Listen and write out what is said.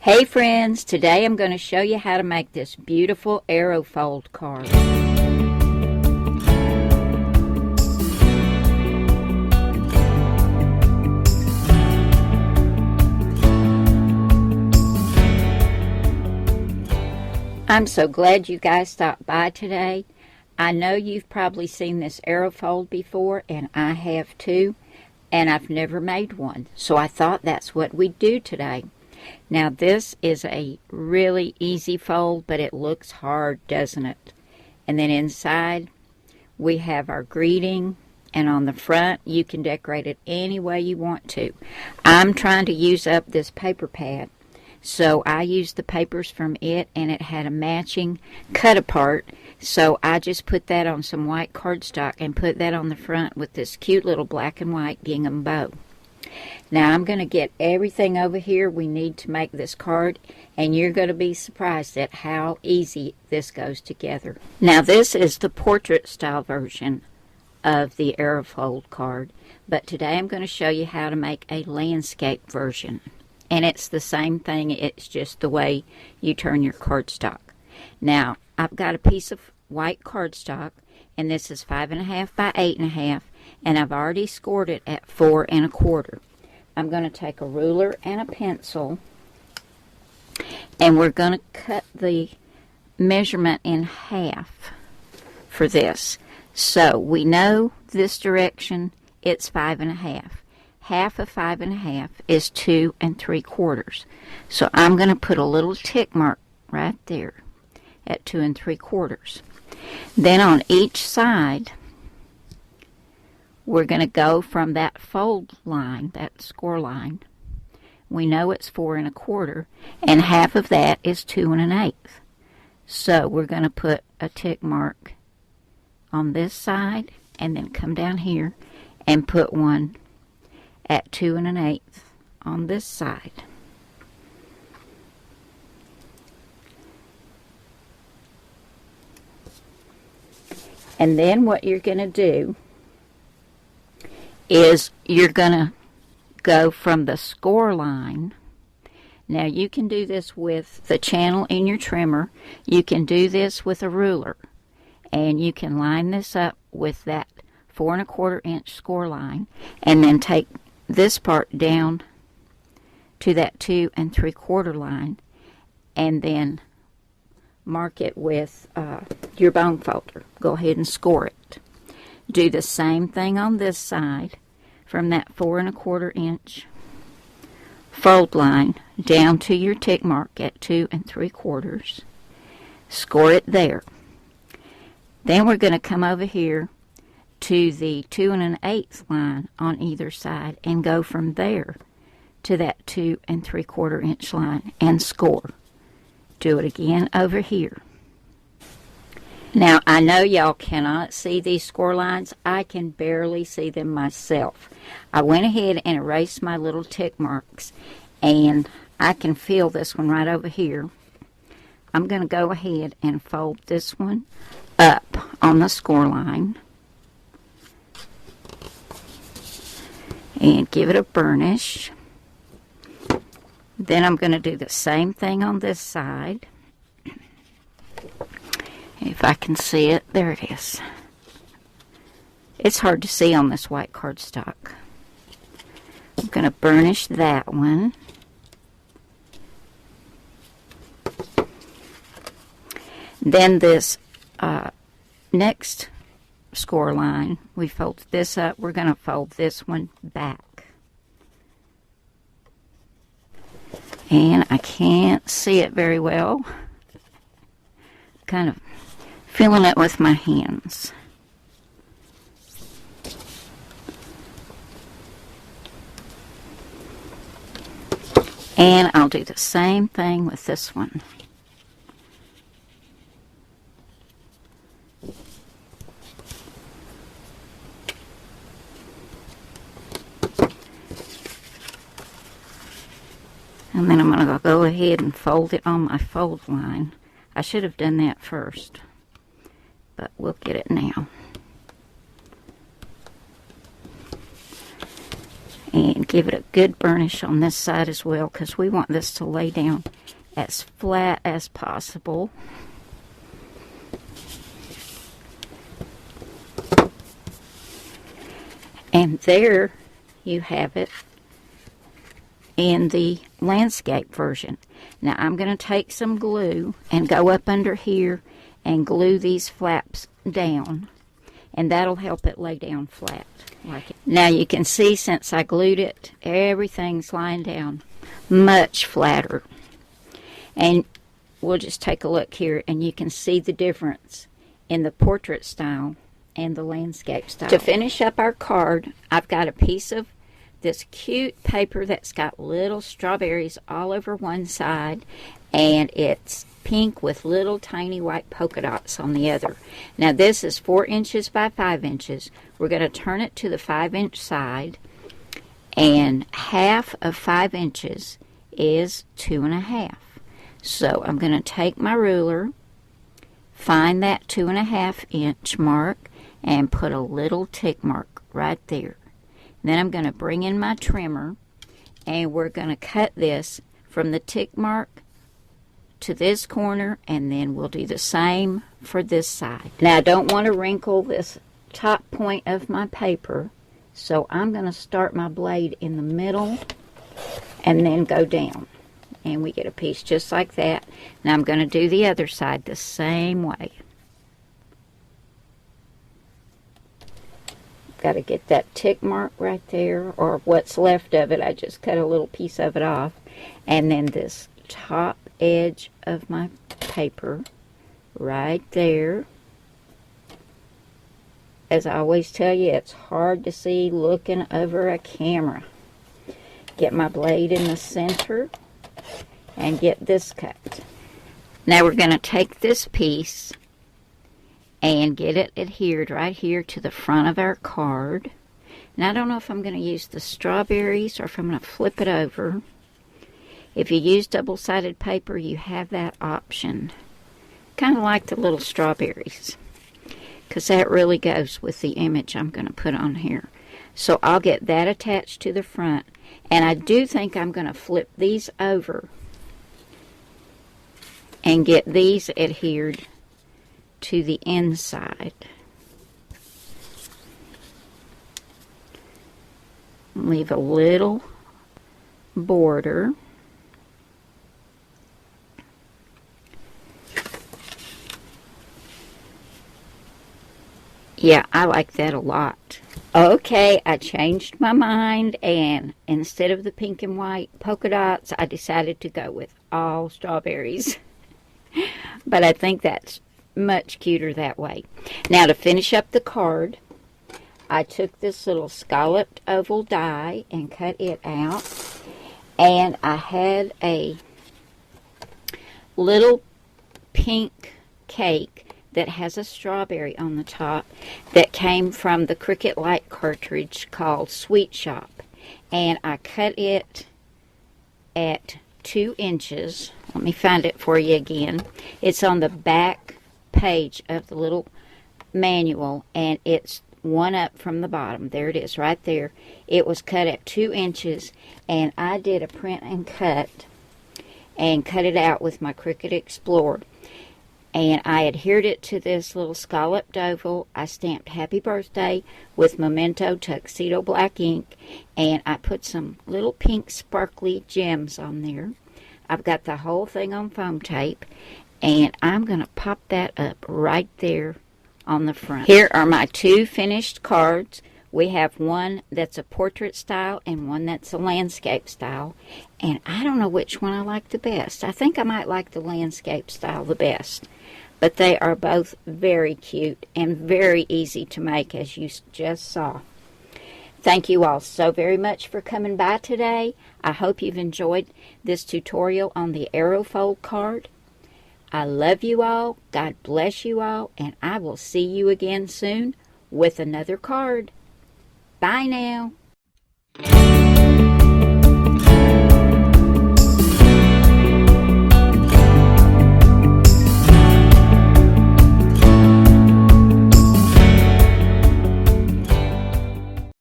Hey friends, today I'm going to show you how to make this beautiful aerofold card. I'm so glad you guys stopped by today. I know you've probably seen this aerofold before, and I have too, and I've never made one, so I thought that's what we'd do today. Now this is a really easy fold, but it looks hard, doesn't it? And then inside we have our greeting, and on the front you can decorate it any way you want to. I'm trying to use up this paper pad, so I used the papers from it, and it had a matching cut apart, so I just put that on some white cardstock and put that on the front with this cute little black and white gingham bow. Now I'm going to get everything over here we need to make this card, and you're going to be surprised at how easy this goes together. Now this is the portrait style version of the aerofold card, but today I'm going to show you how to make a landscape version. And it's the same thing, it's just the way you turn your cardstock. Now I've got a piece of white cardstock, and this is 5.5 by 8.5, and I've already scored it at 4 1/4. I'm going to take a ruler and a pencil, and we're going to cut the measurement in half for this. So we know this direction, it's 5.5. Half of 5.5 is 2 3/4. So I'm going to put a little tick mark right there at 2 3/4. Then on each side, we're going to go from that fold line, that score line. We know it's 4 1/4, and half of that is 2 1/8. So we're going to put a tick mark on this side, and then come down here and put one at 2 1/8 on this side. And then what you're going to do is you're going to go from the score line. Now you can do this with the channel in your trimmer. You can do this with a ruler, and you can line this up with that 4 1/4 inch score line, and then take this part down to that 2 3/4 line, and then mark it with your bone folder. Go ahead and score it. Do the same thing on this side, from that 4 1/4 inch fold line down to your tick mark at 2 3/4. Score it there. Then we're going to come over here to the 2 1/8 line on either side, and go from there to that 2 3/4 inch line and score. Do it again over here. Now I know y'all cannot see these score lines. I can barely see them myself. I went ahead and erased my little tick marks, and I can feel this one right over here. I'm going to go ahead and fold this one up on the score line and give it a burnish. Then I'm going to do the same thing on this side. If I can see it, there it is. It's hard to see on this white cardstock. I'm going to burnish that one. Then this next score line, we fold this up. We're going to fold this one back. And I can't see it very well. Kind of feeling it with my hands. And I'll do the same thing with this one. And then I'm going to go ahead and fold it on my fold line. I should have done that first, but we'll get it now. And give it a good burnish on this side as well, because we want this to lay down as flat as possible. And there you have it in the landscape version. Now I'm going to take some glue and go up under here and glue these flaps down, and that'll help it lay down flat. Now you can see, since I glued it, everything's lying down much flatter. And we'll just take a look here, and you can see the difference in the portrait style and the landscape style. To finish up our card, I've got a piece of this cute paper that's got little strawberries all over one side, and it's pink with little tiny white polka dots on the other. Now this is 4 inches by 5 inches. We're going to turn it to the 5-inch side, and half of 5 inches is 2.5. So I'm going to take my ruler, find that 2.5 inch mark, and put a little tick mark right there. Then I'm going to bring in my trimmer, and we're going to cut this from the tick mark to this corner, and then we'll do the same for this side. Now I don't want to wrinkle this top point of my paper, so I'm going to start my blade in the middle and then go down, and we get a piece just like that. Now I'm going to do the other side the same way. Got to get that tick mark right there, or what's left of it. I just cut a little piece of it off, and then this top edge of my paper right there. As I always tell you, it's hard to see looking over a camera. Get my blade in the center and get this cut. Now we're going to take this piece and get it adhered right here to the front of our card. Now I don't know if I'm going to use the strawberries or if I'm going to flip it over. If you use double-sided paper, you have that option. Kind of like the little strawberries, because that really goes with the image I'm going to put on here. So I'll get that attached to the front, and I do think I'm going to flip these over and get these adhered to the inside. Leave a little border. Yeah, I like that a lot. Okay, I changed my mind, and instead of the pink and white polka dots, I decided to go with all strawberries. But I think that's much cuter that way. Now to finish up the card, I took this little scalloped oval die and cut it out, and I had a little pink cake that has a strawberry on the top that came from the Cricut Light cartridge called Sweet Shop, and I cut it at 2 inches. Let me find it for you again. It's on the back page of the little manual, and it's one up from the bottom. There it is right there. It was cut at 2 inches, and I did a print and cut it out with my Cricut Explorer. And I adhered it to this little scalloped oval. I stamped Happy Birthday with Memento Tuxedo black ink, and I put some little pink sparkly gems on there. I've got the whole thing on foam tape, and I'm going to pop that up right there on the front. Here are my 2 finished cards. We have one that's a portrait style and one that's a landscape style, and I don't know which one I like the best. I think I might like the landscape style the best. But they are both very cute and very easy to make, as you just saw. Thank you all so very much for coming by today. I hope you've enjoyed this tutorial on the Aerofold card. I love you all. God bless you all. And I will see you again soon with another card. Bye now.